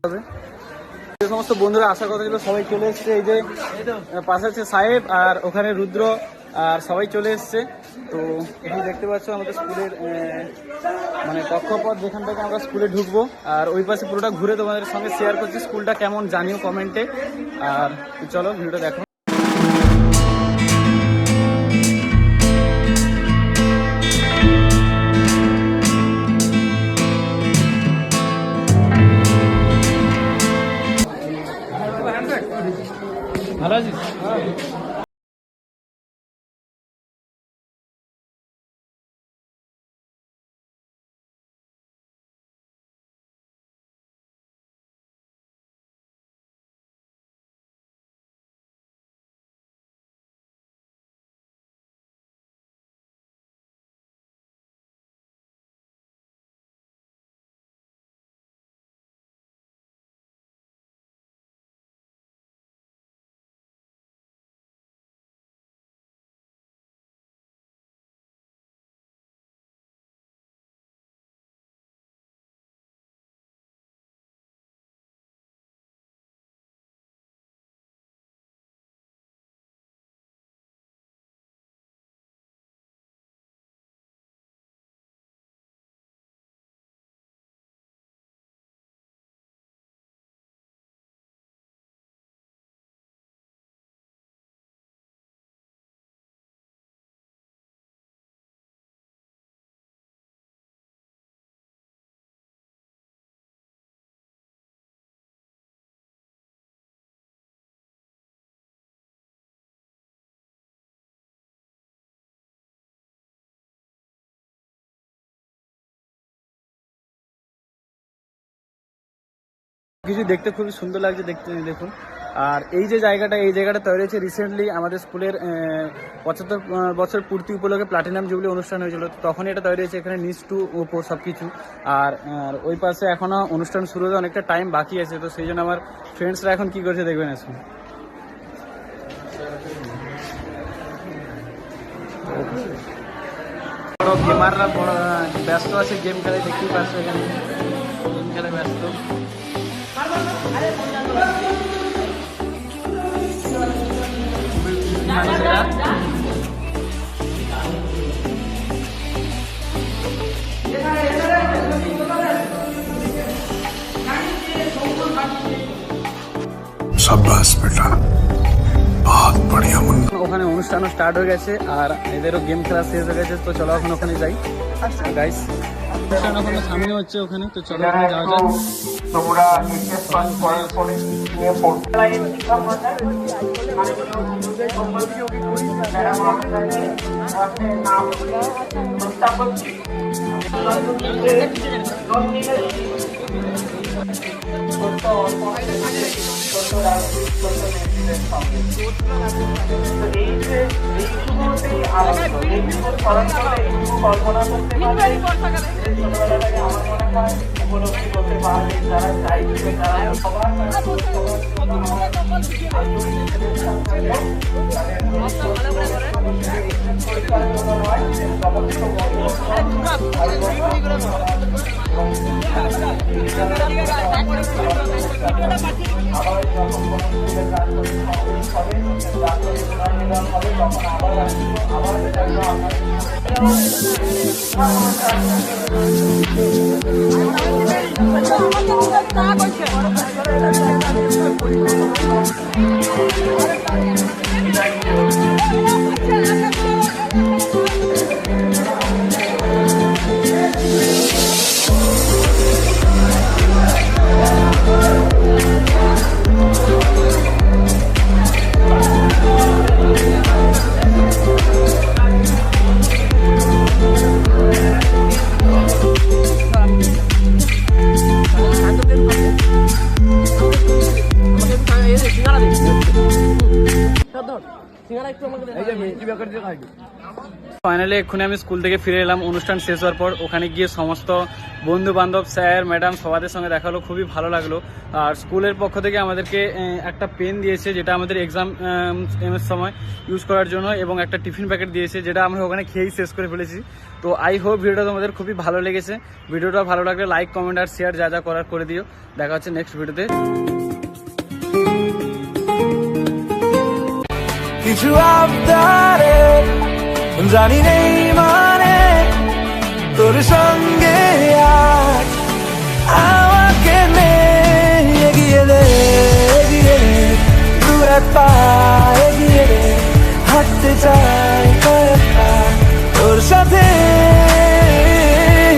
হবে। যে সমস্ত বন্ধুরা আসার কথা ছিল সবাই চলে এসছে। এই যে পাশে আছে সাহেব আর ওখানে রুদ্র আর সবাই চলে এসছে। তো এখানে দেখতে পাচ্ছ আমাদের স্কুলের মানে কক্ষপথ, যেখান থেকে আমরা স্কুলে ঢুকবো। আর ওই পাশে পুরোটা ঘুরে তোমাদের সঙ্গে শেয়ার করছি স্কুলটা কেমন, জানিও কমেন্টে। আর চলো ভিডিওটা দেখো। ভালো আছিস? কিছু দেখতে খুবই সুন্দর লাগছে দেখতে, দেখুন। আর এই যে জায়গাটা, এই জায়গাটা তৈরি হয়েছে রিসেন্টলি আমাদের স্কুলের 75 বছর পূর্তি উপলক্ষে প্লাটিনাম জুবলি অনুষ্ঠান হয়েছিল, তখনই এটা তৈরি হয়েছে। এখানে নিচ টু উপর সব কিছু। আর ওই পাশে এখনও অনুষ্ঠান শুরু হতে অনেকটা টাইম বাকি আছে। তো সেই জন্য আমার ফ্রেন্ডসরা এখন কী করছে দেখবেন আসুন। বড় গেমাররা ব্যস্ত আছে গেম খেলায়, দেখতেই পাচ্ছ এখানে গেম খেলায় ব্যস্ত। शाबाश बेटा, बहुत बढ़िया मुन्ना। ওখানে অনুষ্ঠানও স্টার্ট হয়ে গেছে আর এদেরও গেম খেলা শেষ হয়ে গেছে। তো চলো এখন ওখানে যাই গাইস। অনুষ্ঠান ওখানে সামনে হচ্ছে ওখানে, তো চলো ওখানে যাওয়া যাক। তোমরা এইচএস পাস করার পরে নিয়ে পড়তে লাগে শিক্ষা প্রচার নাম প্রস্তাব করছি। কল্পনা করতে পারবে ছোটবেলাটাকে আমার মনে হয় উপলব্ধি করতে পারবে যারা চাইছে, তারা সবার আবার যখন কোনো স্কুলের কাজ করতে হবে তখন আবার আসবো, আবার আমাকে ফাইনালি এক্ষুনি আমি স্কুল থেকে ফিরে এলাম অনুষ্ঠান শেষ হওয়ার পর। ওখানে গিয়ে সমস্ত বন্ধু বান্ধব, স্যার ম্যাডাম সবাদের সঙ্গে দেখা হলো, খুবই ভালো লাগলো। আর স্কুলের পক্ষ থেকে আমাদেরকে একটা পেন দিয়েছে যেটা আমাদের এক্সাম এর সময় ইউজ করার জন্য, এবং একটা টিফিন প্যাকেট দিয়েছে যেটা আমরা ওখানে খেয়েই শেষ করে ফেলেছি। তো আই হোপ ভিডিওটা তোমাদের খুবই ভালো লেগেছে। ভিডিওটা ভালো লাগলে লাইক, কমেন্ট আর শেয়ার যা যা করার করে দিও। দেখা হচ্ছে নেক্সট ভিডিওতে। কিছু আবদারে জানি নেই মানে তোর সঙ্গে